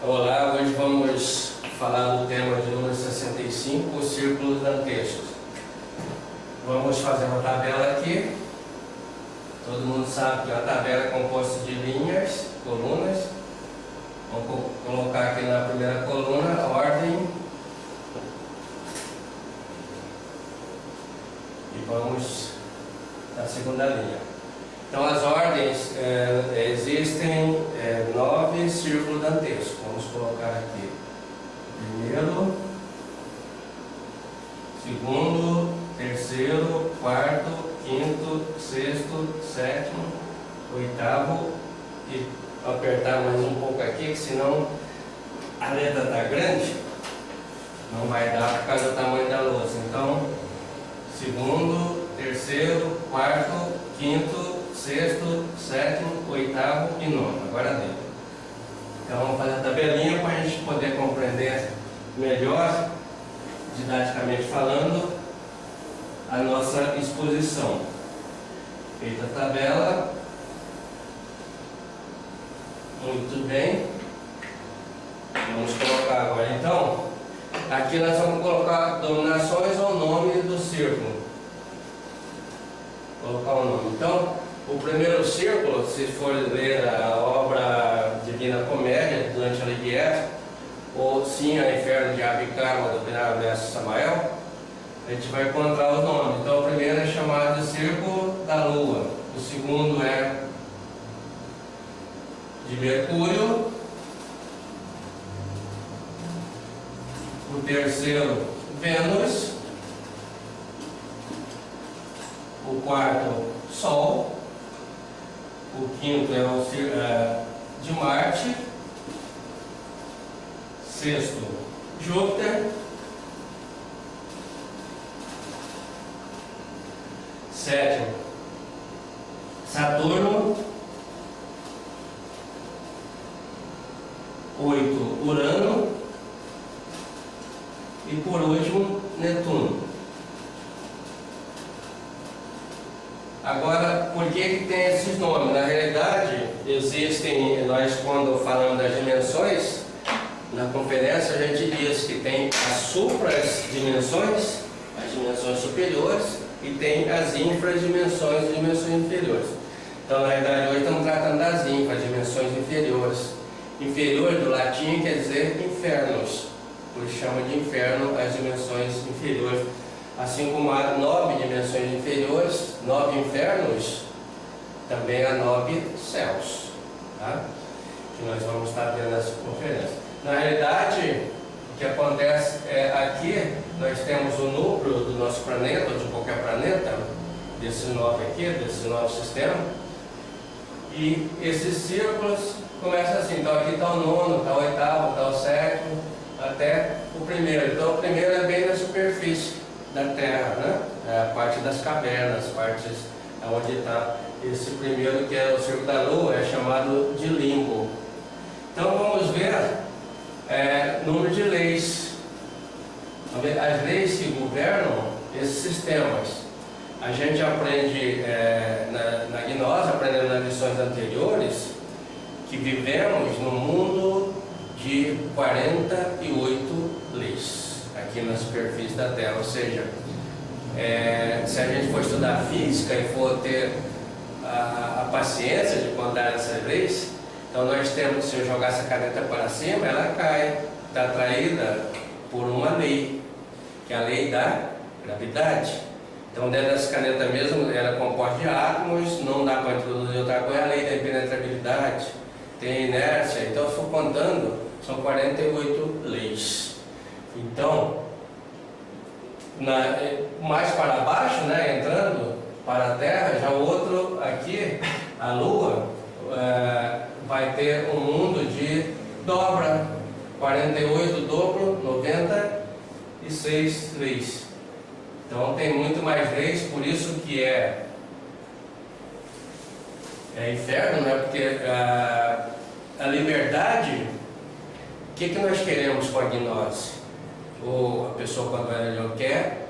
Olá, hoje vamos falar do tema de número 65, os círculos dantescos. Vamos fazer uma tabela aqui. Todo mundo sabe que a tabela é composta de linhas, colunas. Vamos colocar aqui na primeira coluna, ordem. E vamos na segunda linha. Então, as ordens, existem 9 círculos dantescos. Vamos colocar aqui primeiro, segundo, terceiro, quarto, quinto, sexto, sétimo, oitavo, e apertar mais um pouco aqui, que senão a letra está grande, não vai dar por causa do tamanho da lousa. Então, segundo, terceiro, quarto, quinto, sexto, sétimo, oitavo e nono. Agora deu. Então vamos fazer a tabelinha para a gente poder compreender melhor, didaticamente falando, a nossa exposição. Feita a tabela. Muito bem. Vamos colocar agora então. Aqui nós vamos colocar dominações ou nome do círculo. Colocar o nome. Então, o primeiro círculo, se for ler a obra Divina Comédia, do Dante Alighieri, ou Sim ao Inferno, Diabo e Karma, do Primeiro Mestre Samael, a gente vai encontrar os nomes. Então, o primeiro é chamado de Círculo da Lua, o segundo é de Mercúrio, o terceiro, Vênus, o quarto, Sol, o quinto é o de Marte, sexto, Júpiter, sétimo, Saturno, oito, Urano e por último, Netuno. Agora, por que tem esses nomes? Na realidade, existem, nós quando falamos das dimensões, na conferência a gente diz que tem as supradimensões, as dimensões superiores, e tem as infradimensões, as dimensões inferiores. Então, na realidade, hoje estamos tratando das infradimensões inferiores. Inferior do latim quer dizer infernos, por isso chama de inferno as dimensões inferiores. Assim como há 9 dimensões inferiores, 9 infernos, também há 9 céus, tá? Que nós vamos estar tendo nessa conferência. Na realidade, o que acontece é aqui, nós temos o núcleo do nosso planeta, ou de qualquer planeta, desses 9 aqui, desses 9 sistemas, e esses círculos começam assim. Então aqui está o nono, está o oitavo, está o sétimo, até o primeiro. Então o primeiro é bem na superfície da Terra, né? É a parte das cavernas, partes onde está esse primeiro, que é o Círculo da Lua, é chamado de limbo. Então vamos ver número de leis. As leis que governam esses sistemas. A gente aprende na gnose, aprendendo nas lições anteriores, que vivemos num mundo de 48 leis aqui na superfície da Terra, ou seja, se a gente for estudar física e for ter a paciência de contar essas leis, então nós temos, se eu jogar essa caneta para cima, ela cai, está atraída por uma lei, que é a lei da gravidade. Então dentro dessa caneta mesmo, ela é composta de átomos, não dá para introduzir outra coisa, a lei da impenetrabilidade, tem inércia. Então se for contando, são 48 leis. Então, mais para baixo, né, entrando para a Terra, já o outro aqui, a Lua, vai ter um mundo de dobra, 48 dobro, 96 leis. Então tem muito mais leis, por isso que é inferno, né, porque a liberdade, o que nós queremos com a gnose? Ou a pessoa, quando ela quer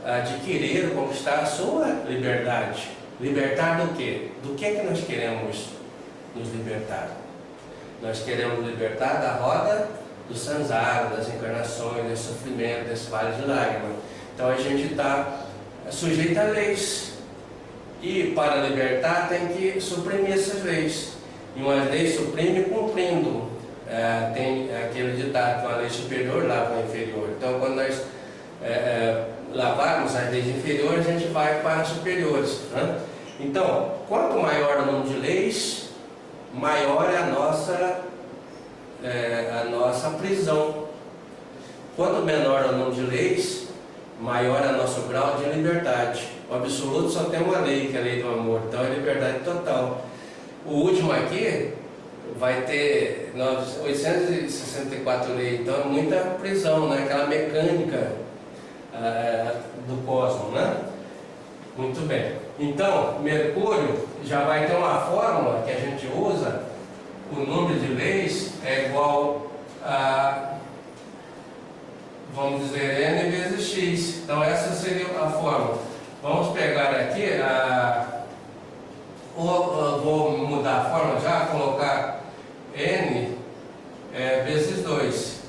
adquirir, conquistar a sua liberdade. Libertar do quê? Do que é que nós queremos nos libertar? Nós queremos libertar da roda do sanzara, das encarnações, desse sofrimento, desse vale de lágrimas. Então a gente está sujeito a leis. E para libertar tem que suprimir essas leis. E uma lei suprime cumprindo. Tem aquele ditado, uma lei superior lava a inferior. Então quando nós lavarmos as leis inferiores, a gente vai para as superiores, né? Então, quanto maior o número de leis, maior é a nossa prisão. Quanto menor o número de leis, maior é o nosso grau de liberdade. O absoluto só tem uma lei, que é a lei do amor, então é liberdade total. O último aqui vai ter 864 leis, então é muita prisão, né? Aquela mecânica do cosmos, né? Muito bem. Então, Mercúrio já vai ter uma fórmula que a gente usa. O número de leis é igual a, vamos dizer, N vezes X. Então essa seria a fórmula. Vamos pegar aqui, vou mudar a fórmula já, colocar N vezes 2.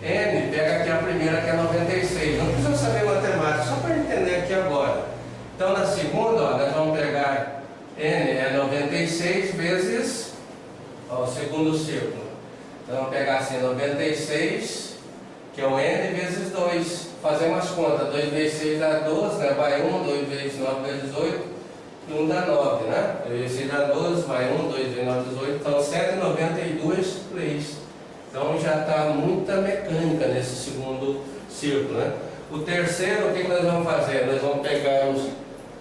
N, pega aqui a primeira, que é 96. Não precisa saber matemática, só para entender aqui agora. Então na segunda, nós vamos pegar N é 96 vezes o segundo círculo. Então vamos pegar assim, 96, que é o N vezes 2. Fazer umas contas, 2 vezes 6 dá 12, né? Vai 1, 2 vezes 9 vezes 8, e 1 dá 9, né? 2 vezes 6 dá 12, vai 1, 2 vezes 9 vezes 8, então 192 leis. Então já está muita mecânica nesse segundo círculo, né? O terceiro, o que nós vamos fazer? Nós vamos pegar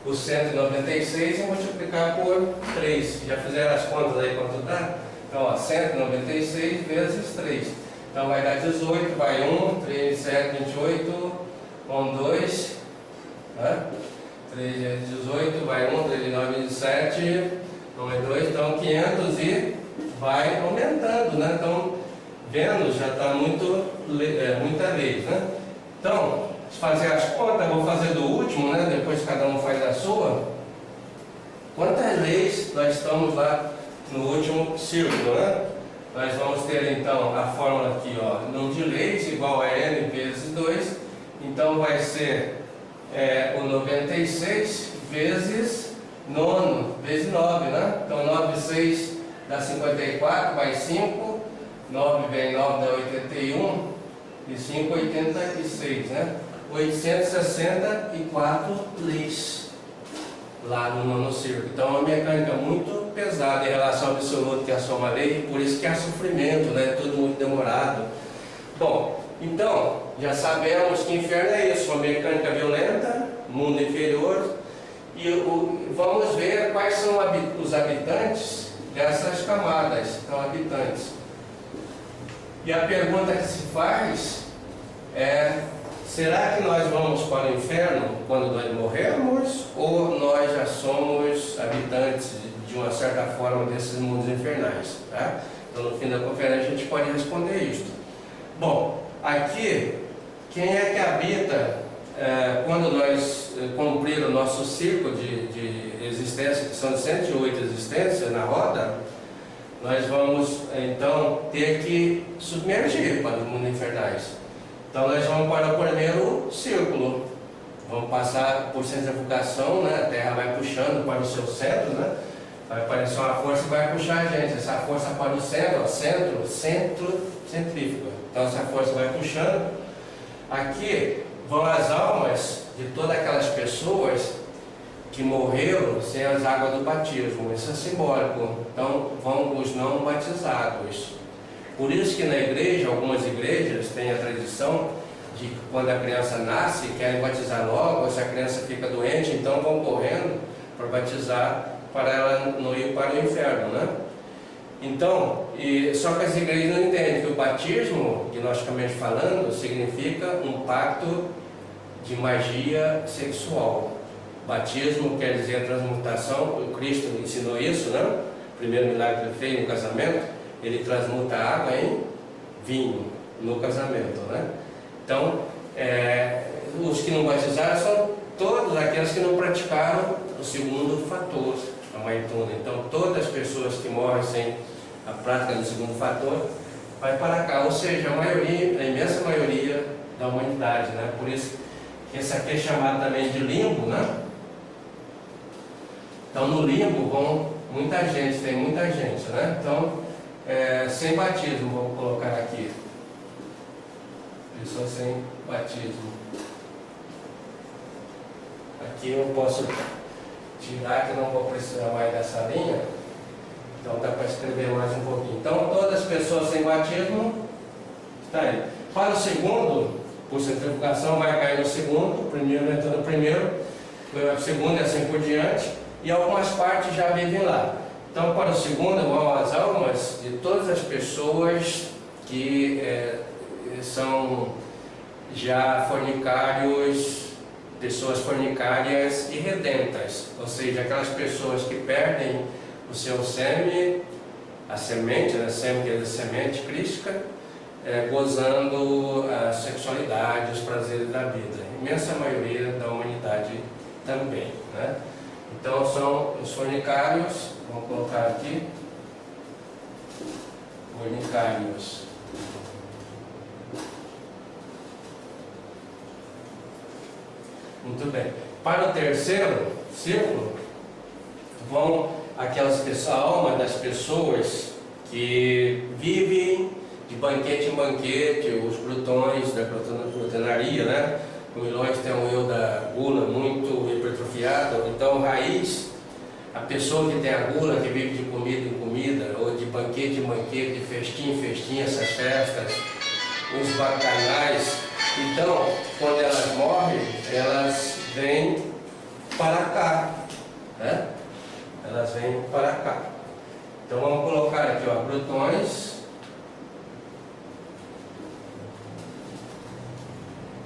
os 196 e multiplicar por 3. Já fizeram as contas aí quanto dá? Então, ó, 196 vezes 3. Então vai dar 18, vai 1, 3, 7, 28, 1, 2, né? 3 vezes 18, vai 1, 3, 9, 27, 1 é 2, então 500 e vai aumentando, né? Então, Vênus já está muita lei, né? Então, se fazer as contas, vou fazer do último, né? Depois cada um faz a sua. Quantas leis nós estamos lá no último círculo, né? Nós vamos ter então a fórmula aqui, ó, número de leis igual a N vezes 2. Então vai ser o 96 vezes nono, vezes 9, né? Então 9 vezes 6 dá 54, vai 5. 9 vem 9 dá 81. E 5, 86, né? 864 leis lá no nono círculo. Então é uma mecânica muito pesada em relação ao absoluto, que é só uma lei, por isso que há sofrimento, né? Tudo muito demorado. Bom, então já sabemos que inferno é isso, uma mecânica violenta, mundo inferior, e vamos ver quais são os habitantes dessas camadas. Então, habitantes. E a pergunta que se faz é: será que nós vamos para o inferno quando nós morrermos, ou nós já somos habitantes de uma certa forma desses mundos infernais? Tá? Então no fim da conferência a gente pode responder isso. Bom, aqui, quem é que habita quando nós cumprir o nosso ciclo de existência, que são 108 existências na roda? Nós vamos então ter que submergir para os mundos infernais. Então nós vamos para o primeiro círculo. Vamos passar por centrifugação, né? A Terra vai puxando para o seu centro, né? Vai aparecer uma força que vai puxar a gente. Essa força para o centro, ó, centrífuga. Então essa força vai puxando. Aqui vão as almas de todas aquelas pessoas que morreram sem as águas do batismo. Isso é simbólico. Então vão os não batizados. Por isso que na igreja, algumas igrejas têm a tradição de que quando a criança nasce, querem batizar logo, se a criança fica doente, então vão correndo para batizar, para ela não ir para o inferno, né? Então, só que as igrejas não entendem que o batismo, gnosticamente falando, significa um pacto de magia sexual. Batismo quer dizer transmutação. O Cristo ensinou isso, né? O primeiro milagre que ele fez no casamento, ele transmuta a água em vinho no casamento, né? Então, os que não batizaram são todos aqueles que não praticaram o segundo fator, a maituna. Então, todas as pessoas que morrem sem a prática do segundo fator, vai para cá, ou seja, a maioria, a imensa maioria da humanidade, né? Por isso que esse aqui é chamado também de limbo, né? Então no limbo vão muita gente, tem muita gente, né? Então, sem batismo, vou colocar aqui. Pessoas sem batismo. Aqui eu posso tirar, que não vou precisar mais dessa linha. Então dá para escrever mais um pouquinho. Então, todas as pessoas sem batismo, está aí. Para o segundo, por centrifugação, vai cair no segundo, o primeiro entra no primeiro, o segundo e assim por diante, e algumas partes já vivem lá. Então, para o segundo, vão as almas de todas as pessoas que são já fornicários, pessoas fornicárias e redentas, ou seja, aquelas pessoas que perdem o seu sêmen, a semente, né? Sêmen quer dizer semente crística, gozando a sexualidade, os prazeres da vida. A imensa maioria da humanidade também, né? Então são os fornicários, vamos colocar aqui, fornicários. Muito bem. Para o terceiro círculo, vão aquelas pessoas, a alma das pessoas que vivem de banquete em banquete, os glutões da glutonaria, né? O Milões tem um eu da gula muito hipertrofiado, então raiz, a pessoa que tem a gula, que vive de comida em comida, ou de banquete em banquete, de festinha em festinha, essas festas, os bacanais. Então, quando elas morrem, elas vêm para cá, né? Elas vêm para cá. Então vamos colocar aqui, ó, glutões,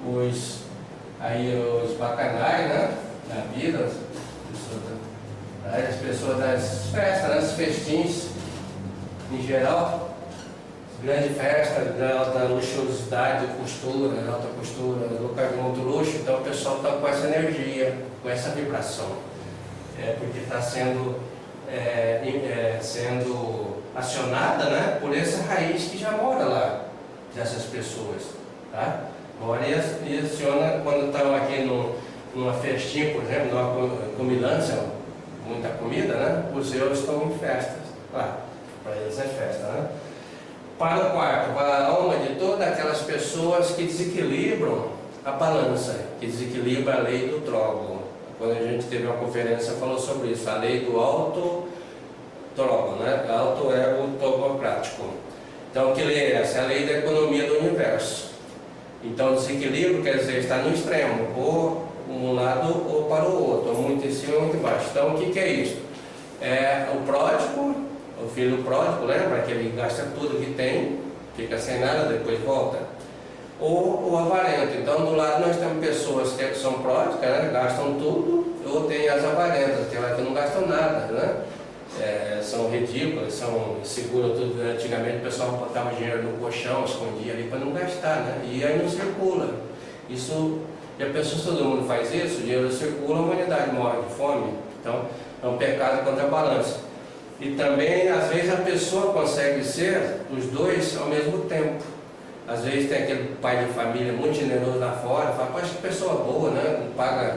os bacanais, né? Na vida, as pessoas das festas, das festins em geral, grande festa, da luxuosidade, costura, alta costura, lugar de muito luxo, então o pessoal está com essa energia, com essa vibração, porque está sendo acionada, né, por essa raiz que já mora lá, dessas pessoas, tá? Mora e aciona quando estão aqui numa festinha, por exemplo, numa comilância, muita comida, né? Os eus estão em festas, claro, para eles é festa, né? Para o quarto, para a alma de todas aquelas pessoas que desequilibram a balança, que desequilibra a lei do trógono. Quando a gente teve uma conferência, falou sobre isso, a lei do alto trógono, né? Alto ego togocrático. Então, que lei é essa? É a lei da economia do universo. Então, desequilíbrio quer dizer estar no extremo, ou um lado ou para o outro, ou muito em cima ou muito embaixo. Então, o que é isso? É o pródigo, o filho pródigo, lembra que ele gasta tudo que tem, fica sem nada, depois volta. Ou o avarento. Então, do lado nós temos pessoas que são pródigas, né? Gastam tudo, ou tem as avarentas, que não gastam nada, né? São ridículas, seguram tudo. Antigamente o pessoal botava dinheiro no colchão, escondia ali para não gastar, né? E aí não circula. Isso, já pensou se todo mundo faz isso? O dinheiro circula, a humanidade morre de fome. Então, é um pecado contra a balança. E também, às vezes, a pessoa consegue ser os dois ao mesmo tempo. Às vezes tem aquele pai de família muito generoso lá fora, fala, poxa, que pessoa boa, né? Paga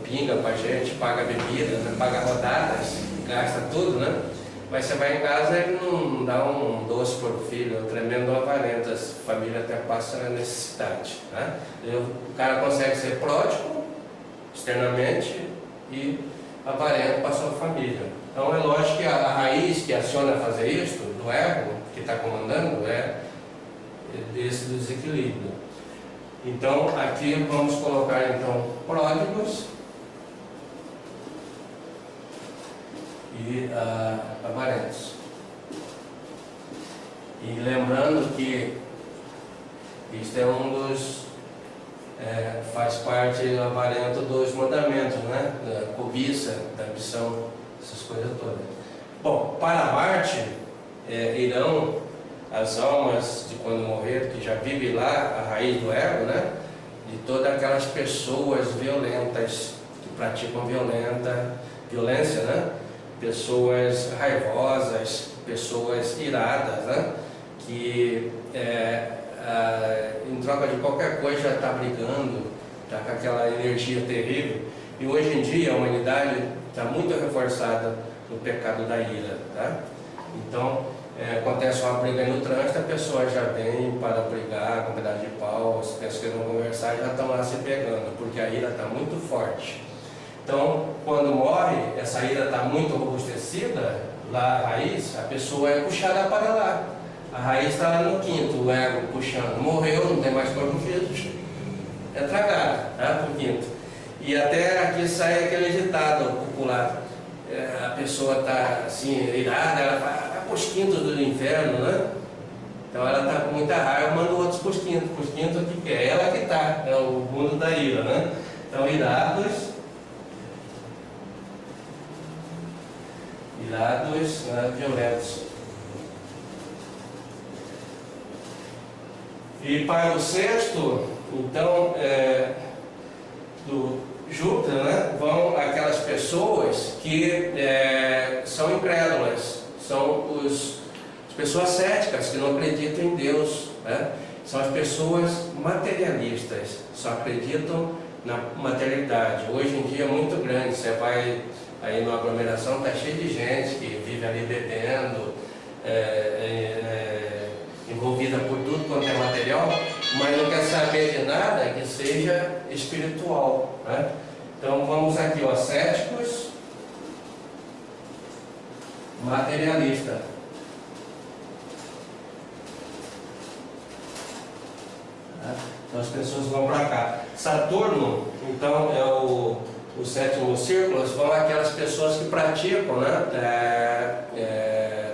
pinga pra gente, paga bebida, né? Paga rodadas, gasta tudo, né? Mas você vai em casa e ele não dá um doce para o filho, é um tremendo avarento, a família até passa na necessidade, né? O cara consegue ser pródigo externamente e avarento para a sua família. Então é lógico que a raiz que aciona a fazer isso, do ego que está comandando, é desse desequilíbrio. Então aqui vamos colocar então pródigos e avarentos. E lembrando que isso é um dos faz parte do avarento dos mandamentos, né? Da cobiça, da ambição, essas coisas todas. Bom, para Marte irão as almas de quando morrer, que já vivem lá, a raiz do ego, né? De todas aquelas pessoas violentas, que praticam violência, né? pessoas raivosas, pessoas iradas, né? Que em troca de qualquer coisa já está brigando, está com aquela energia terrível. E hoje em dia a humanidade está muito reforçada no pecado da ira, tá? Então, acontece uma briga no trânsito, a pessoa já vem para brigar com um pedaço de pau, as pessoas que vão conversar já estão lá se pegando, porque a ira está muito forte. Então, quando morre, essa ira está muito robustecida, lá a raiz, a pessoa é puxada para lá. A raiz está lá no quinto, o ego puxando. Morreu, não tem mais corpo físico, é tragado, tá? Para o quinto. E até aqui sai aquele ditado popular. A pessoa está assim, irada, ela vai para os quintos do inferno, né? Então ela está com muita raiva, manda outros para os quintos que quer. Ela que está, é o mundo da ira, né? Então, irados, violentos. E para o sexto, então, do Júpiter, né, vão aquelas pessoas que são incrédulas, são as pessoas céticas, que não acreditam em Deus, né? São as pessoas materialistas, só acreditam na materialidade. Hoje em dia é muito grande, você vai aí numa aglomeração, está cheio de gente que vive ali bebendo, envolvida por tudo quanto é material, mas não quer saber de nada que seja espiritual, né? Então vamos aqui, ó, céticos, materialista. Então as pessoas vão para cá. Saturno, então, é o sétimo círculo, vão aquelas pessoas que praticam, né,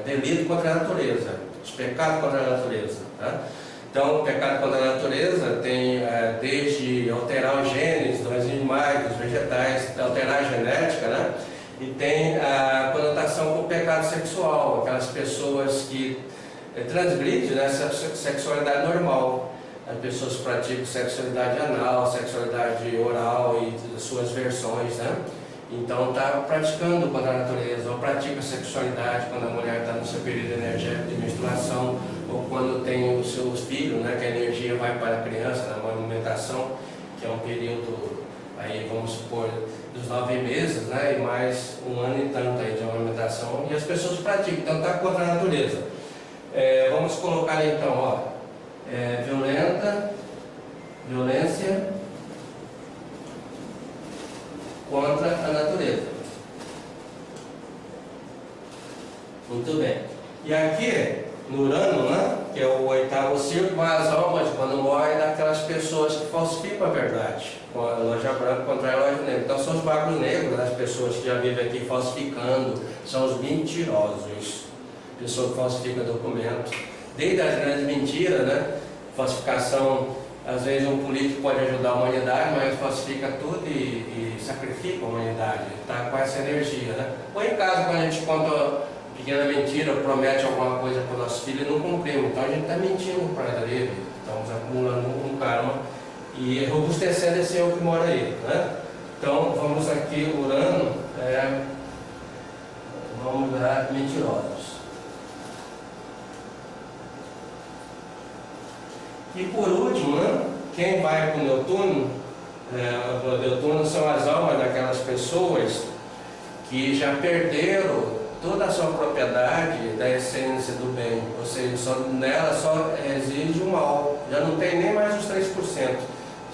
delito contra a natureza, os pecados contra a natureza, tá? Então, o pecado contra a natureza tem desde alterar os genes dos animais, dos vegetais, alterar a genética, né? E tem a conotação com o pecado sexual, aquelas pessoas que transgridem, né, essa sexualidade normal. As pessoas praticam sexualidade anal, sexualidade oral e suas versões, né? Então está praticando contra a natureza, ou pratica sexualidade quando a mulher está no seu período energético de menstruação, ou quando tem os seus filhos, né, que a energia vai para a criança na amamentação, que é um período, aí vamos supor, dos 9 meses, né, e mais um ano e tanto aí de amamentação, e as pessoas praticam, então está contra a natureza. Vamos colocar então, ó, violência contra a natureza. Muito bem. E aqui, no Urano, né, que é o oitavo círculo, as almas, quando morrem, daquelas pessoas que falsificam a verdade, com a loja branca contra a loja negra. Então são os magos negros, as pessoas que já vivem aqui falsificando, são os mentirosos, pessoas que falsificam documentos. Desde as grandes mentiras, né, falsificação, às vezes um político pode ajudar a humanidade, mas falsifica tudo e sacrifica a humanidade, está com essa energia, né? Ou em casa, quando a gente conta uma pequena mentira, promete alguma coisa para o nosso filho e não cumprimos, então a gente está mentindo para ele, estamos acumulando um karma e robustecendo esse eu que mora aí, né? Então vamos aqui, Urano, vamos dar mentirosos. E por último, né, quem vai para o Netuno, o Netuno são as almas daquelas pessoas que já perderam toda a sua propriedade da essência do bem, ou seja, nela só exige o mal, já não tem nem mais os 3%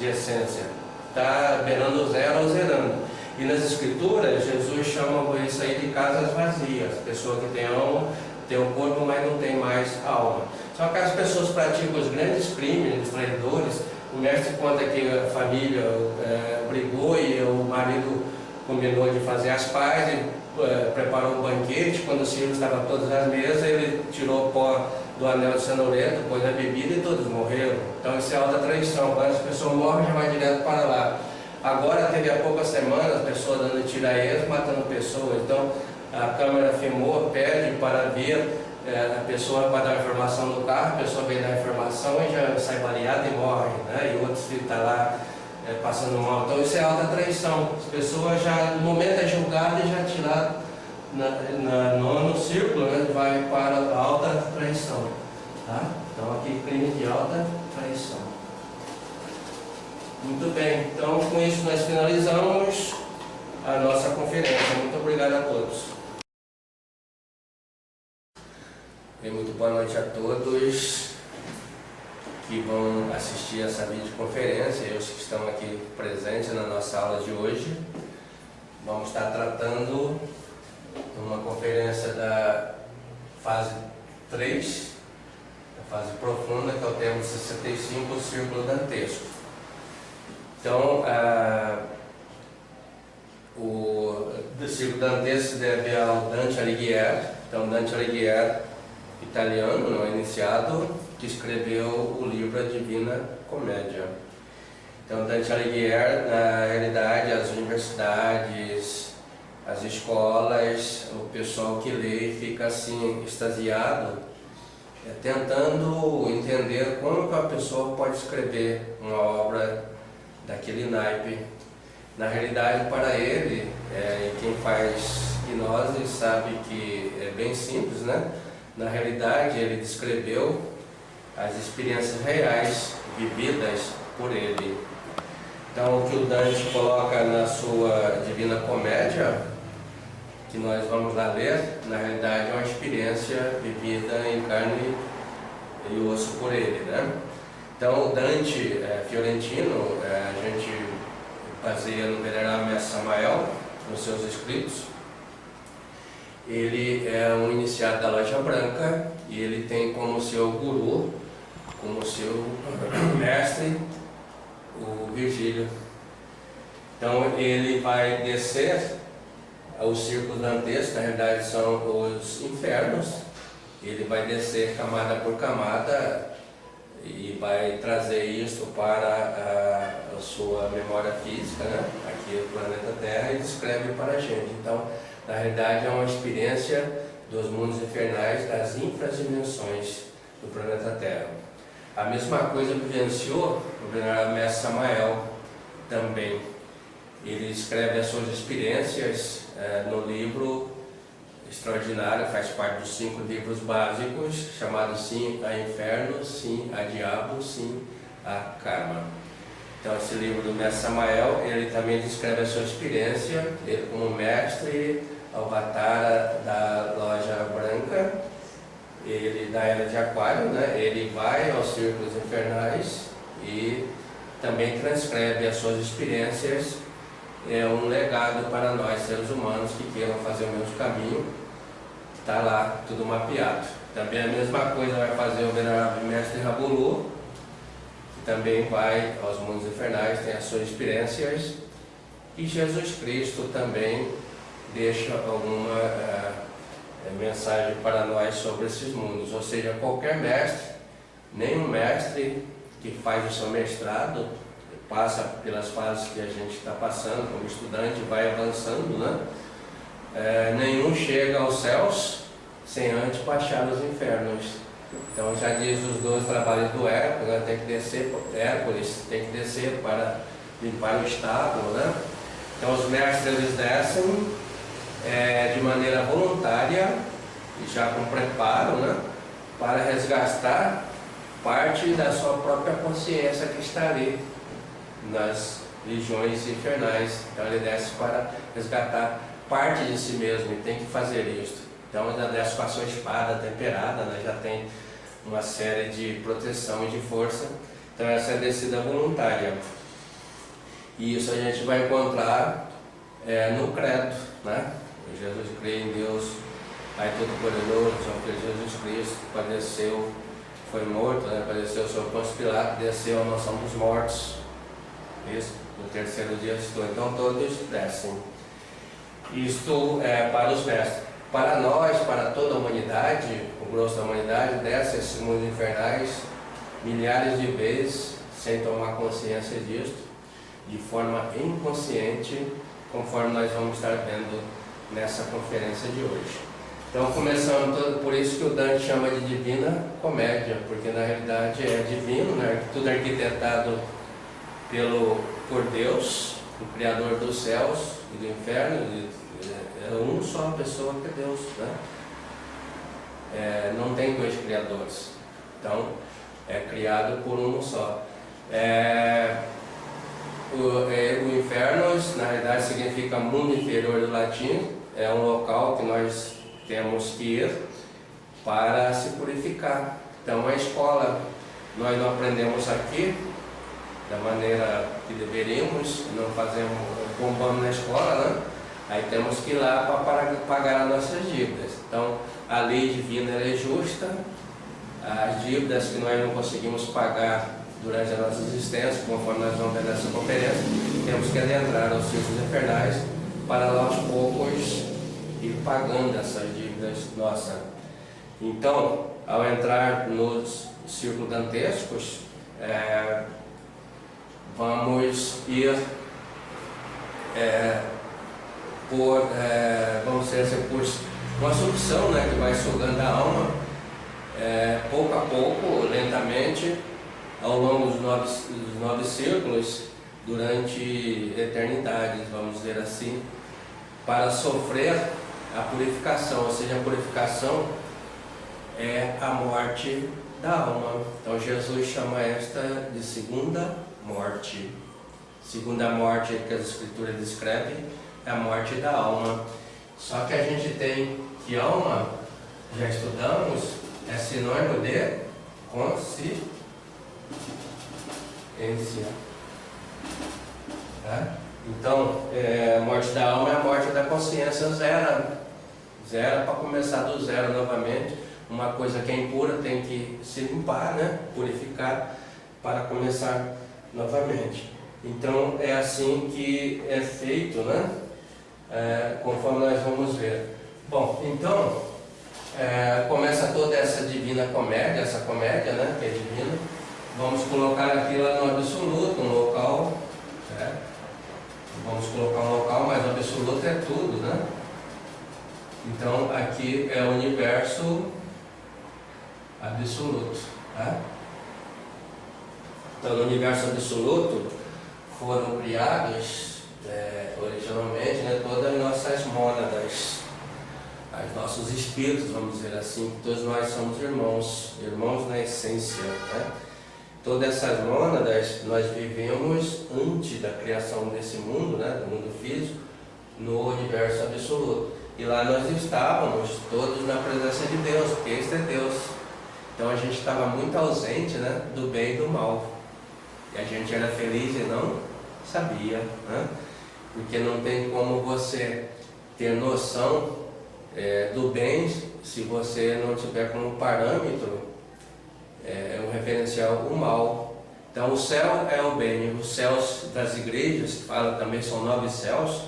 de essência, está beirando o zero ou zerando. E nas escrituras, Jesus chama isso aí de casas vazias, pessoa que tem alma, tem o corpo, mas não tem mais alma. Só que as pessoas praticam os grandes crimes, os traidores. O mestre conta que a família brigou e o marido combinou de fazer as pazes, preparou um banquete. Quando os filhos estavam todos às mesas, ele tirou o pó do anel de sanolento, pôs na bebida e todos morreram. Então isso é alta traição. Quando as pessoas morrem, já vai direto para lá. Agora teve há poucas semanas pessoas dando tiraeiros, matando pessoas. Então a câmera filmou, pede para ver a pessoa para dar informação no carro, a pessoa vem dar informação e já sai baleada e morre, né? E outros que estão lá passando mal. Então isso é alta traição. As pessoas já, no momento é julgada e já tiraram nono círculo, né, vai para a alta traição. Tá? Então aqui crime de alta traição. Muito bem, então com isso nós finalizamos a nossa conferência. Muito obrigado a todos. E muito boa noite a todos que vão assistir essa videoconferência e os que estão aqui presentes na nossa aula de hoje. Vamos estar tratando uma conferência da fase 3, da fase profunda, que é o tema 65, o círculo dantesco. Então, o círculo dantesco se deve ao Dante Alighieri. Então, Dante Alighieri, italiano, não iniciado, que escreveu o livro A Divina Comédia. Então, Dante Alighieri, na realidade, as universidades, as escolas, o pessoal que lê fica assim extasiado, tentando entender como que a pessoa pode escrever uma obra daquele naipe. Na realidade, para ele, quem faz gnose sabe que é bem simples, né? Na realidade, ele descreveu as experiências reais vividas por ele. Então, o que o Dante coloca na sua Divina Comédia, que nós vamos lá ler, na realidade é uma experiência vivida em carne e osso por ele, né? Então, o Dante fiorentino, a gente baseia no Venerável Mestre Samael, nos seus escritos. Ele é um iniciado da Loja Branca e ele tem como seu guru, como seu mestre, o Virgílio. Então ele vai descer aos círculos dantescos, na realidade são os infernos. Ele vai descer camada por camada e vai trazer isso para a sua memória física, né? Aqui no planeta Terra, e descreve para a gente. Então, na realidade, é uma experiência dos mundos infernais, das infradimensões do planeta Terra. A mesma coisa vivenciou o Venerável Mestre Samael também. Ele escreve as suas experiências no livro extraordinário, faz parte dos 5 livros básicos, chamados Sim a Inferno, Sim a Diabo, Sim a Karma. Então, esse livro do Mestre Samael, ele também descreve a sua experiência, ele como mestre Avatara da Loja Branca, ele da Era de Aquário, né? Ele vai aos círculos infernais e também transcreve as suas experiências. É um legado para nós, seres humanos, que queiram fazer o mesmo caminho. Está lá, tudo mapeado. Também a mesma coisa vai fazer o Venerável Mestre Rabulu, que também vai aos mundos infernais, tem as suas experiências. E Jesus Cristo também deixa alguma mensagem para nós sobre esses mundos. Ou seja, qualquer mestre, nenhum mestre que faz o seu mestrado, passa pelas fases que a gente está passando como estudante, vai avançando, né? Nenhum chega aos céus sem antes baixar os infernos. Então já diz os 12 trabalhos do Hércules, né? Hércules tem que descer para limpar o estábulo, né? Então os mestres eles descem de maneira voluntária e já com preparo, né? Para resgatar parte da sua própria consciência que está ali nas regiões infernais. Então ele desce para resgatar parte de si mesmo e tem que fazer isso. Então ele desce com a sua espada temperada, né? Já tem uma série de proteção e de força. Então essa é a descida voluntária. E isso a gente vai encontrar no credo, né? Jesus crê em Deus, Pai Todo-Poderoso, Seu Filho Jesus Cristo, padeceu, foi morto, né? Padeceu sob Pôncio Pilato, desceu à mansão dos mortos. Isso, no terceiro dia estou. Então todos descem. Isto é para os mestres. Para nós, para toda a humanidade, o grosso da humanidade, desce esses mundos infernais milhares de vezes, sem tomar consciência disto, de forma inconsciente, conforme nós vamos estar vendo nessa conferência de hoje. Então, começando, por isso que o Dante chama de Divina Comédia, porque na realidade é divino, né? Tudo arquitetado por Deus, o Criador dos céus e do inferno, é uma só pessoa que é Deus, né? Não tem dois criadores, então é criado por um só. O inferno, na realidade, significa mundo inferior do latim, é um local que nós temos que ir para se purificar. Então a escola, nós não aprendemos aqui da maneira que deveríamos, não fazemos, bombamos na escola, né? Aí temos que ir lá para pagar as nossas dívidas. Então a lei divina é justa, as dívidas que nós não conseguimos pagar durante a nossa existência, conforme nós vamos ver nessa conferência, temos que adentrar aos círculos infernais para lá aos poucos ir pagando essas dívidas nossas. Então, ao entrar nos círculos dantescos, vamos ir vamos dizer assim, por uma sucção, né, que vai sugando a alma, pouco a pouco, lentamente, ao longo dos nove círculos, durante eternidades, vamos dizer assim, para sofrer a purificação, ou seja, a purificação é a morte da alma. Então Jesus chama esta de segunda morte. Segunda morte que as escrituras descrevem é a morte da alma. Só que a gente tem que alma, já estudamos, é sinônimo de consciência. Então, a morte da alma é a morte da consciência, zero para começar do zero novamente. Uma coisa que é impura tem que se limpar, né? Purificar para começar novamente. Então é assim que é feito, né? Conforme nós vamos ver. Bom, então começa toda essa divina comédia, essa comédia, né? Que é divina. Vamos colocar aqui lá no absoluto, um local, certo? Vamos colocar um local, mas o absoluto é tudo, né? Então aqui é o universo absoluto, tá? Então no universo absoluto foram criados originalmente, né, todas as nossas mônadas, os nossos espíritos, vamos dizer assim. Todos nós somos irmãos na essência, né? Todas essas mônadas nós vivemos antes da criação desse mundo, né, do mundo físico, no universo absoluto. E lá nós estávamos todos na presença de Deus, porque este é Deus. Então a gente estava muito ausente, né, do bem e do mal. E a gente era feliz e não sabia, né? Porque não tem como você ter noção do bem se você não tiver como parâmetro um referencial o mal. Então o céu é o bem. Os céus das igrejas, que falam também são 9 céus,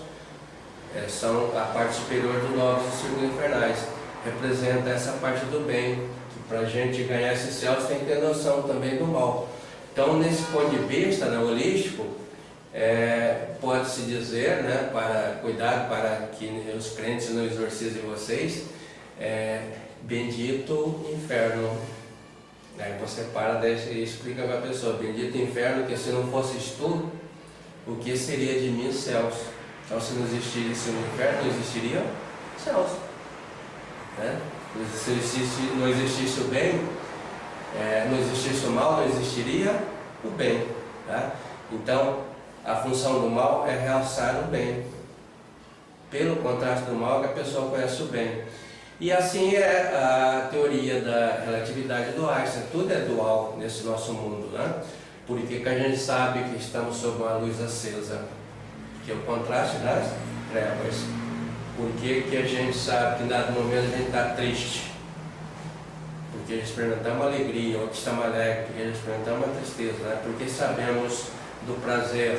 são a parte superior dos 9 círculos infernais. Representa essa parte do bem. Para a gente ganhar esses céus tem que ter noção também do mal. Então, nesse ponto de vista, né, holístico, pode-se dizer, né, para cuidado para que os crentes não exorcizem vocês, bendito inferno. Aí você para e explica para a pessoa: bendito inferno, que se não fosses tu, o que seria de mim céus? Então, se não existisse o inferno, não existiria céus, né? Se não existisse o bem, não existisse o mal, não existiria o bem, tá? Então a função do mal é realçar o bem, pelo contraste do mal que a pessoa conhece o bem. E assim é a teoria da relatividade do Einstein. Tudo é dual nesse nosso mundo, né? Por que a gente sabe que estamos sob uma luz acesa? Que é o contraste das trevas. Por que a gente sabe que em dado momento a gente está triste? Porque experimentamos alegria, ou que estamos alegres, porque experimentamos a tristeza, né? Porque sabemos do prazer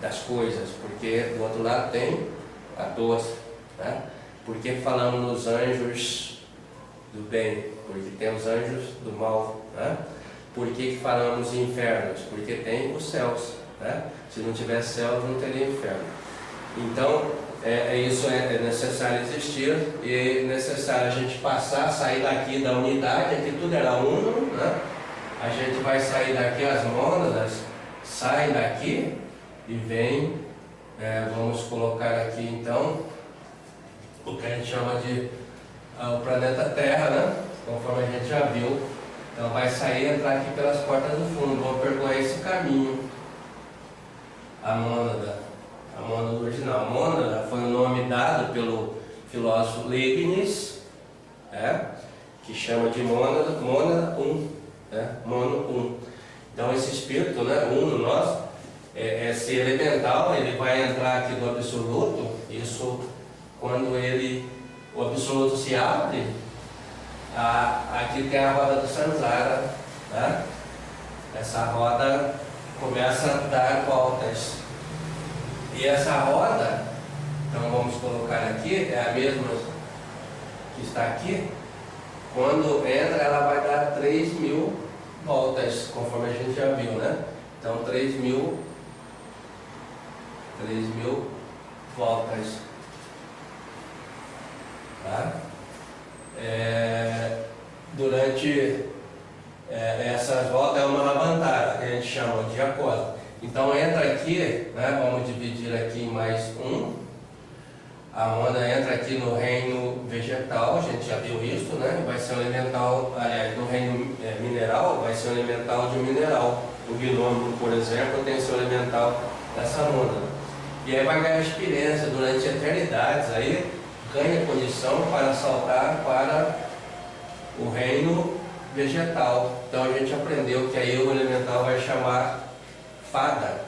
das coisas, porque do outro lado tem a dor, né? Porque falamos nos anjos do bem, porque temos anjos do mal, né? Por que falamos em infernos? Porque tem os céus, né? Se não tivesse céus, não teria inferno. Então, isso é necessário existir, e é necessário a gente sair daqui da unidade. Aqui tudo era uno, né? A gente vai sair daqui, as mônadas saem daqui e vem, vamos colocar aqui então o que a gente chama de o planeta Terra, né? Conforme a gente já viu. Então vai sair e entrar aqui pelas portas do fundo, vamos percorrer esse caminho. A mônada original. A mônada foi um nome dado pelo filósofo Leibniz, que chama de mônada mono. Então esse espírito, uno, nós, esse elemental, ele vai entrar aqui do absoluto. Isso quando o absoluto se abre, aqui tem a roda do Samsara, essa roda começa a dar voltas. E essa roda, então vamos colocar aqui, é a mesma que está aqui. Quando entra, ela vai dar 3.000 voltas, conforme a gente já viu, né? Então 3.000 voltas. Tá? Durante essas voltas é uma levantada, que a gente chama de acorde. Então entra aqui, vamos dividir aqui em mais um. A mônada entra aqui no reino vegetal, a gente já viu isso, vai ser um elemental, aliás, no reino mineral, vai ser um elemental de mineral. O gnômio, por exemplo, tem seu elemental dessa mônada. E aí vai ganhar experiência durante eternidades, aí ganha condição para saltar para o reino vegetal. Então a gente aprendeu que aí o elemental vai chamar fada,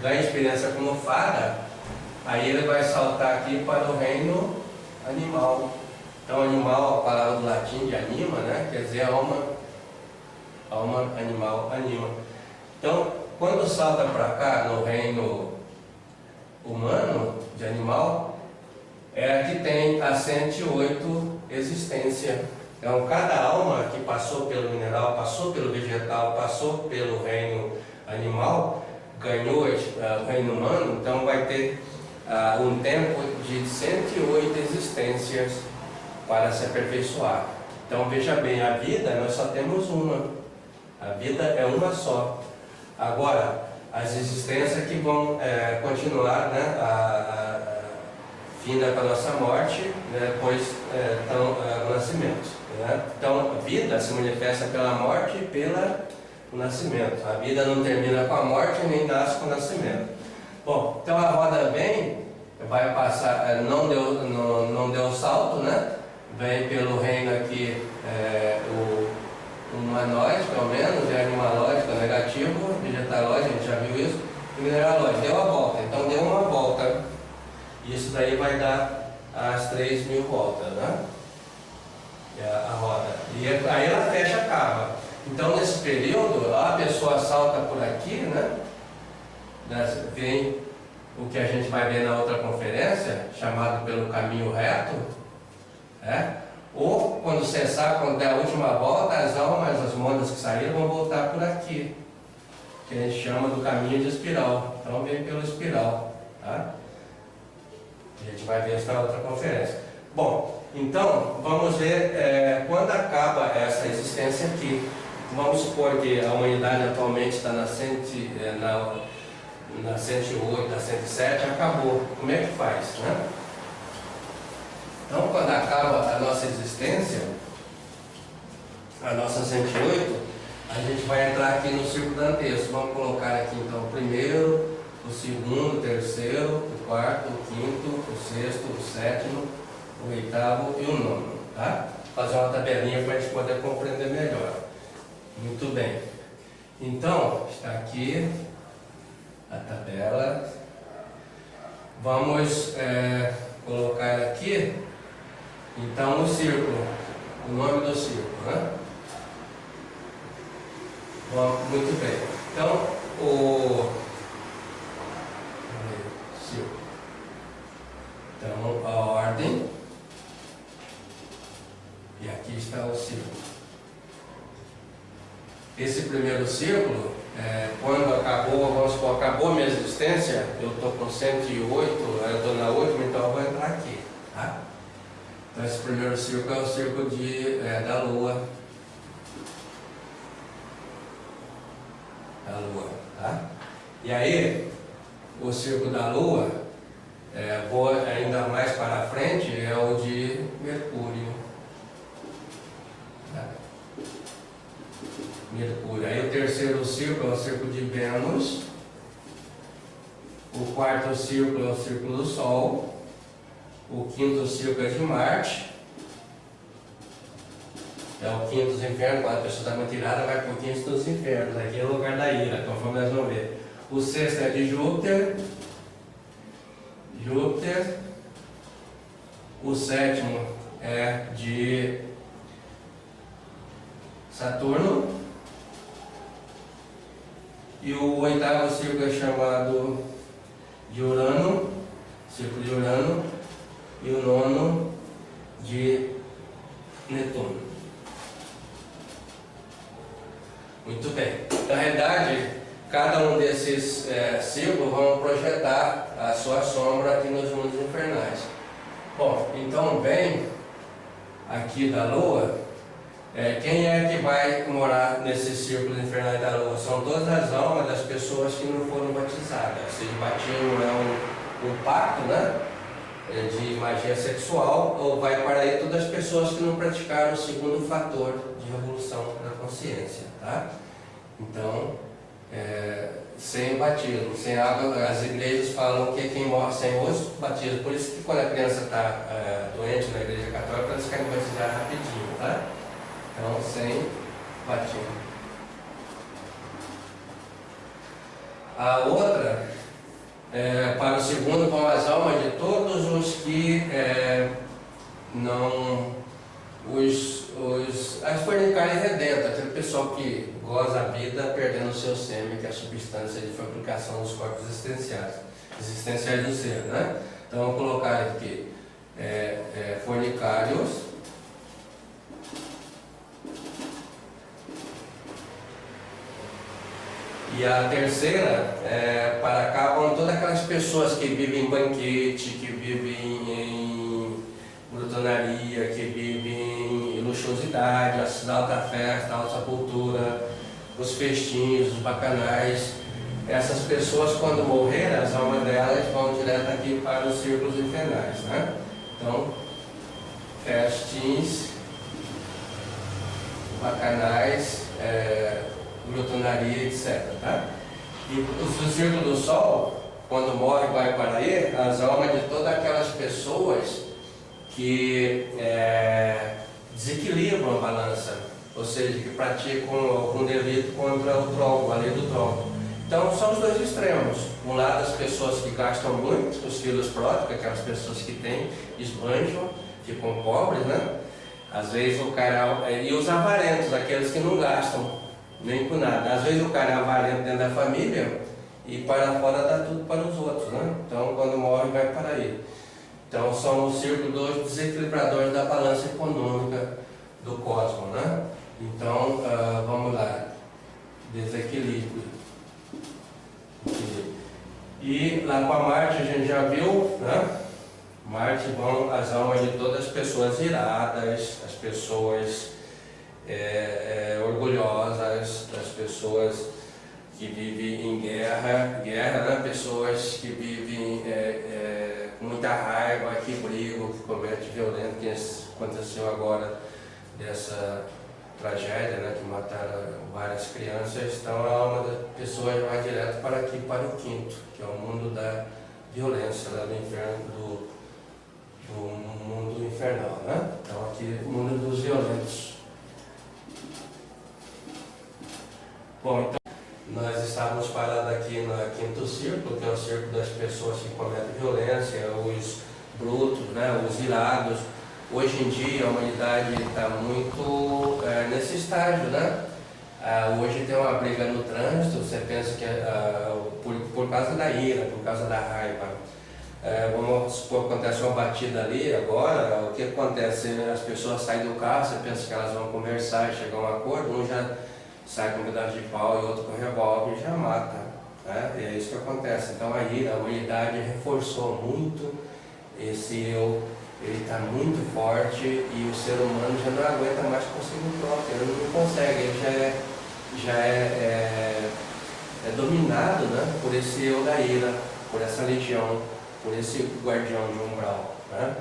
ganha experiência como fada, aí ele vai saltar aqui para o reino animal. Então animal, a palavra do latim de anima, quer dizer alma animal, anima. Então quando salta para cá no reino humano, de animal, que tem a 108 existência. Então cada alma que passou pelo mineral, passou pelo vegetal, passou pelo reino animal, ganhou o reino humano, então vai ter um tempo de 108 existências para se aperfeiçoar. Então veja bem, a vida nós só temos uma, a vida é uma só. Agora, as existências que vão continuar, finda com a nossa morte, depois o nascimento. Então a vida se manifesta pela morte e pelo nascimento. A vida não termina com a morte nem nasce com o nascimento. Bom, então a roda vem, vai passar, não deu salto, vem pelo reino aqui, o humanoide, pelo menos, animalógico, negativo, vegetalógico, a gente já viu isso, e mineralógico, deu a volta, então deu uma volta. Isso daí vai dar as 3.000 voltas, a roda. E aí ela fecha a cava. Então nesse período, a pessoa salta por aqui, vem o que a gente vai ver na outra conferência, chamado pelo caminho reto, ou quando cessar, quando der a última volta, as almas, as mônadas que saíram vão voltar por aqui, que a gente chama do caminho de espiral. Então vem pelo espiral, A gente vai ver isso na outra conferência. Bom, então vamos ver quando acaba essa existência aqui. Vamos supor que a humanidade atualmente está na 108, na 107, acabou. Como é que faz? Então quando acaba a nossa existência, a nossa 108, a gente vai entrar aqui no círculo dantesco. Vamos colocar aqui então o primeiro, o segundo, o terceiro, o quarto, o quinto, o sexto, o sétimo, o oitavo e o nono, Fazer uma tabelinha para a gente poder compreender melhor. Muito bem. Então, está aqui a tabela. Vamos colocar aqui, então, o círculo, o nome do círculo, Bom, muito bem. Então, o círculo. Então, a ordem. E aqui está o círculo. Esse primeiro círculo, quando acabou, vamos supor, acabou a minha existência, eu estou com 108, eu estou na última, então eu vou entrar aqui. Então esse primeiro círculo é o círculo da Lua. E aí, o círculo da Lua, Vou ainda mais para frente, é o de Mercúrio. Tá? Mercúrio. Aí o terceiro círculo é o círculo de Vênus. O quarto círculo é o círculo do Sol. O quinto círculo é de Marte. É o quinto dos infernos. Quando a pessoa está muito irada, vai para o quinto dos infernos. Aqui é o lugar da ira, conforme nós vamos ver. O sexto é de Júpiter. O sétimo é de Saturno. E o oitavo círculo é chamado de Urano, círculo de Urano. E o nono de Netuno. Muito bem. Na realidade, cada um desses círculos vão projetar a sua sombra aqui nos mundos infernais. Bom, então vem aqui da Lua, quem é que vai morar nesses círculos infernais da Lua? São todas as almas das pessoas que não foram batizadas. Se batiam um pacto, né, de magia sexual, ou vai para aí todas as pessoas que não praticaram o segundo fator de revolução da consciência, tá? Então, sem batismo, sem água, as igrejas falam que quem morre sem o batismo, por isso que quando a criança está doente na igreja católica, eles querem batizar rapidinho, tá? Então, sem batismo. A outra, para o segundo, vão as almas de todos os que não... as fornicárias redentas, aquele pessoal que goza a vida perdendo o seu sêmen, que é a substância de fabricação dos corpos existenciais do ser, né? Então, vamos colocar aqui fornicários, e a terceira, para cá vão todas aquelas pessoas que vivem em banquete, que vivem em glutonaria, que vivem em luxuosidade, a alta festa, a alta sepultura, os festins, os bacanais. Essas pessoas, quando morrerem, as almas delas vão direto aqui para os círculos infernais, né? Então, festins, bacanais, glutonaria, etc. Tá? E o círculo do Sol, quando morre, vai para aí as almas de todas aquelas pessoas que desequilibram a balança, ou seja, que praticam algum delito contra o tronco, a lei do tronco. Então são os dois extremos. Um lado, as pessoas que gastam muito, os filhos pródigos, aquelas pessoas que têm, esbanjam, ficam pobres, né? Às vezes o cara... E os avarentos, aqueles que não gastam nem com nada. Às vezes o cara é avarento dentro da família e para fora dá tudo para os outros, né? Então quando morre vai para aí. Então são o círculo dos desequilibradores da balança econômica do cosmos, né? Então vamos lá, desequilíbrio. E lá para Marte a gente já viu, né? Marte vão as almas de todas as pessoas iradas, as pessoas orgulhosas, as pessoas que vivem em guerra, né? Pessoas que vivem com muita raiva, que brigam, que cometem violência, que aconteceu agora dessa tragédia, né? Que mataram várias crianças. Então a alma da pessoa vai direto para aqui, para o quinto, que é o mundo da violência, lá do inferno, do mundo infernal, né? Então aqui o mundo dos violentos. Bom, então nós estávamos parados aqui no quinto círculo, que é o círculo das pessoas que cometem violência, os brutos, né, os irados. Hoje em dia a humanidade está muito nesse estágio, né? Hoje tem uma briga no trânsito, você pensa que por causa da ira, por causa da raiva. Vamos supor que acontece uma batida ali agora, o que acontece? As pessoas saem do carro, você pensa que elas vão conversar e chegar a um acordo, um já sai com um pedaço de pau e outro com revólver e já mata, né? E é isso que acontece. Então a ira, a humanidade reforçou muito esse eu, ele está muito forte e o ser humano já não aguenta mais consigo próprio, ele não consegue, ele já é dominado, né, por esse eu da ira, por essa legião por esse guardião de umbral, né?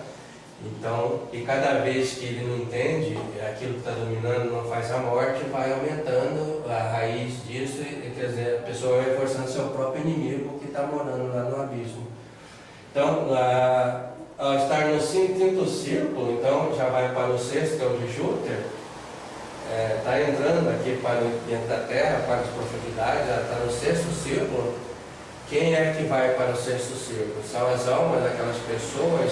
Então, e cada vez que ele não entende, aquilo que está dominando não faz a morte, vai aumentando a raiz disso, e, quer dizer, a pessoa vai forçando seu próprio inimigo que está morando lá no abismo. Então, ao estar no quinto círculo, então já vai para o sexto, que é o de Júpiter, está entrando aqui para dentro da Terra, para as profundidades, ela está no sexto círculo. Quem é que vai para o sexto círculo? São as almas daquelas pessoas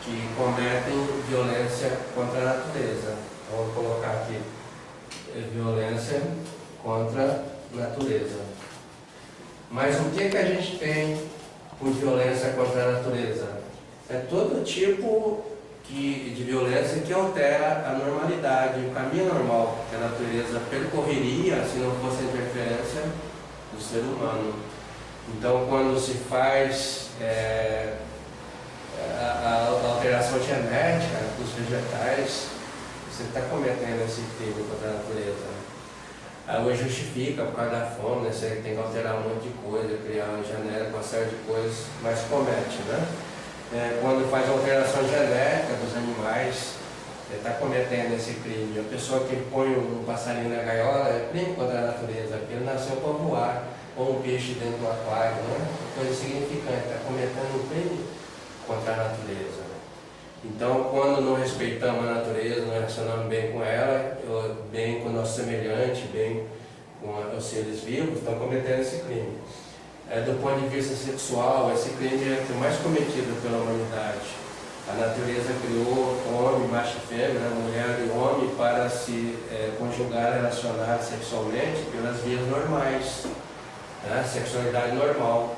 que cometem violência contra a natureza. Então, vou colocar aqui violência contra a natureza. Mas o que a gente tem por violência contra a natureza? É todo tipo de violência que altera a normalidade, o caminho normal que a natureza percorreria se não fosse a interferência do ser humano. Então, quando se faz a alteração genética dos vegetais, você está cometendo esse crime contra a natureza. Aí justifica por causa da fome, né? Você tem que alterar um monte de coisa, criar uma genética, uma série de coisas, mas comete, né? Quando faz a alteração genética dos animais, está cometendo esse crime. A pessoa que põe um passarinho na gaiola é crime contra a natureza, porque ele nasceu para voar, ou um peixe dentro do aquário, né? Coisa significante, está cometendo um crime contra a natureza. Então, quando não respeitamos a natureza, não relacionamos bem com ela, bem com o nosso semelhante, bem com os seres vivos, estão cometendo esse crime. Do ponto de vista sexual, esse crime é o mais cometido pela humanidade. A natureza criou homem, macho e fêmea, mulher e homem, para se conjugar, relacionar sexualmente pelas vias normais, né? Sexualidade normal.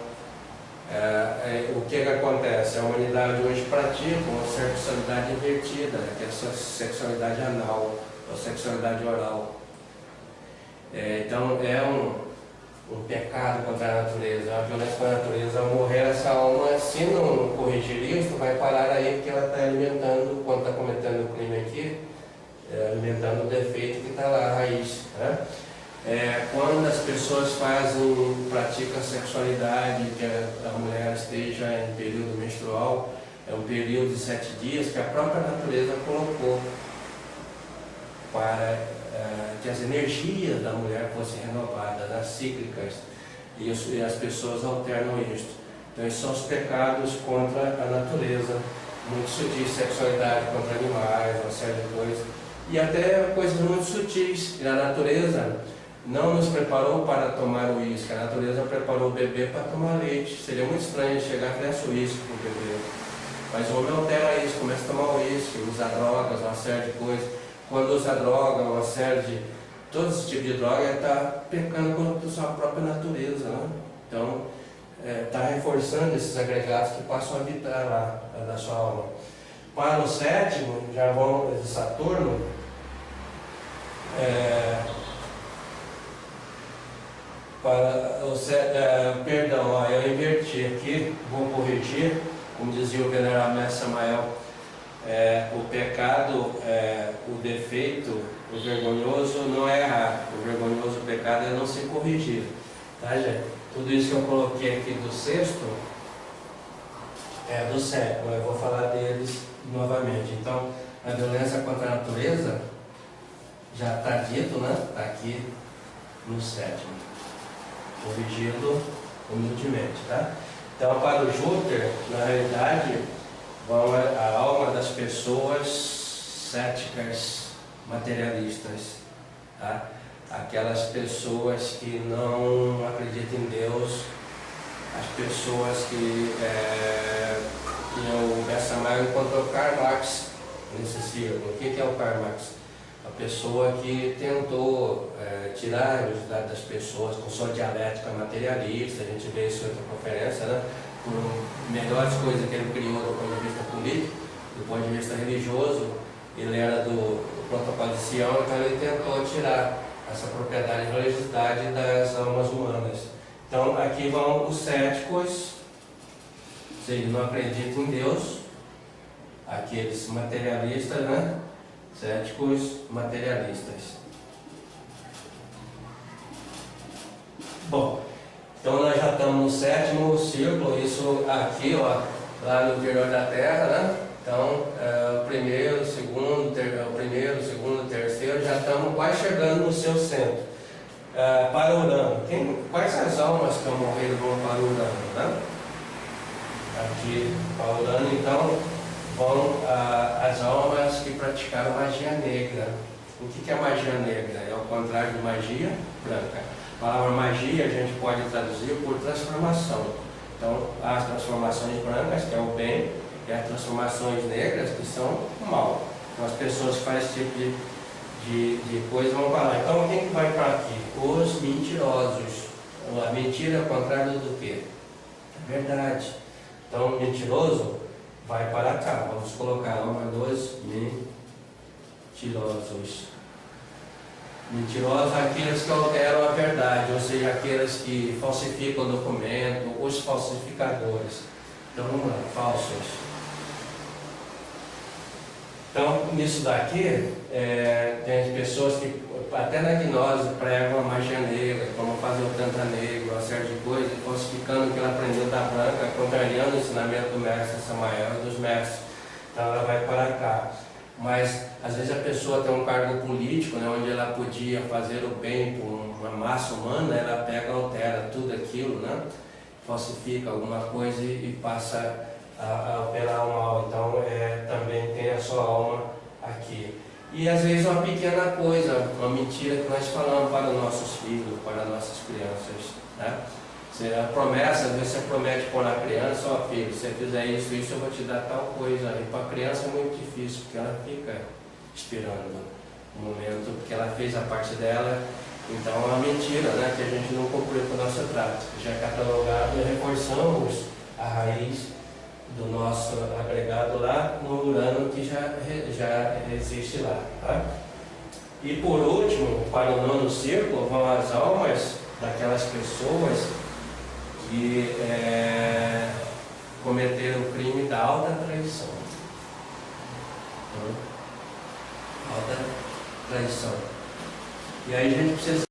O que acontece? A humanidade hoje pratica uma sexualidade invertida, que é a sexualidade anal, ou sexualidade oral. Então é um pecado contra a natureza, uma violência contra a natureza. Ao morrer essa alma, se não corrigir isso, vai parar aí, porque ela está alimentando, quando está cometendo o crime aqui, alimentando o defeito que está lá, a raiz, né? Quando as pessoas praticam sexualidade, que a mulher esteja em período menstrual, é um período de 7 dias que a própria natureza colocou para que as energias da mulher fossem renovadas, as cíclicas, e as pessoas alternam isto. Então esses são os pecados contra a natureza, muito sutis, sexualidade contra animais, uma série de coisas, e até coisas muito sutis, que a natureza não nos preparou para tomar o uísque, a natureza preparou o bebê para tomar leite. Seria muito estranho chegar e desse uísque para o bebê. Mas o homem altera isso, começa a tomar uísque, usa drogas, uma série de coisas. Quando usa droga, uma série de... todo esse tipo de droga, está pecando contra a sua própria natureza, né? Então, está reforçando esses agregados que passam a habitar lá da sua alma. Para o sétimo, já vão de Saturno, perdão, eu inverti aqui, vou corrigir, como dizia o venerável mestre Samael, o pecado, o defeito, o vergonhoso não é errar, o vergonhoso pecado é não se corrigir, tá, gente? Tudo isso que eu coloquei aqui do sexto é do sétimo, eu vou falar deles novamente. Então, a violência contra a natureza já está dito, né? Está aqui no sétimo, corrigido humildemente, tá? Então, para o Júpiter, na realidade, vão a alma das pessoas céticas, materialistas, tá? Aquelas pessoas que não acreditam em Deus, as pessoas que o Mestre Samael encontrou Karl Marx nesse círculo. O que é o Karl Marx? A pessoa que tentou tirar a realidade das pessoas com sua dialética materialista. A gente vê isso em outra conferência, né? Por melhores coisas que ele criou do ponto de vista político, do ponto de vista religioso. Ele era do protocolo de Sião, então ele tentou tirar essa propriedade e religiosidade das almas humanas. Então aqui vão os céticos, ou seja, não acreditam em Deus, aqueles materialistas, né? Céticos materialistas. Bom, então nós já estamos no sétimo círculo, isso aqui, ó, lá no interior da Terra, né? Então, o primeiro, segundo, terceiro, já estamos quase chegando no seu centro. Para Urano. Quais as almas que morreram vão para Urano, né? Aqui, para Urano, então, vão as almas que praticaram magia negra. O que é magia negra? É o contrário de magia branca. A palavra magia a gente pode traduzir por transformação. Então, as transformações brancas, que é o bem, e as transformações negras, que são o mal. Então, as pessoas que fazem esse tipo de coisa vão para lá. Então, quem que vai para aqui? Os mentirosos. A mentira é o contrário do quê? É verdade. Então, o mentiroso vai para cá. Vamos colocar alma dos mentirosos. Mentirosos são aqueles que alteram a verdade, ou seja, aqueles que falsificam o documento, os falsificadores. Então, vamos lá, falsos. Então, nisso daqui, tem pessoas que, até na gnose, pregam a magia negra, como fazer o tantra negro, uma série de coisas, falsificando o que ela aprendeu da branca, contrariando o ensinamento do mestre Samael e dos mestres. Então, ela vai para cá. Mas, às vezes, a pessoa tem um cargo político, né, onde ela podia fazer o bem por uma massa humana, ela pega, altera tudo aquilo, né, falsifica alguma coisa e passa a operar o mal. Então, também tem a sua alma aqui. E, às vezes, uma pequena coisa, uma mentira que nós falamos para os nossos filhos, para as nossas crianças, né? A promessa, às vezes você promete pôr na criança, ó filho, se você fizer isso, eu vou te dar tal coisa. E para a criança é muito difícil, porque ela fica esperando o momento, porque ela fez a parte dela. Então é uma mentira, né, que a gente não cumpriu com a nossa prática. Já catalogado e reforçamos a raiz do nosso agregado lá no Urano, que já existe lá. Tá? E por último, para o nono círculo, vão as almas daquelas pessoas que cometeram o crime da alta traição. Então, alta traição. E aí a gente precisa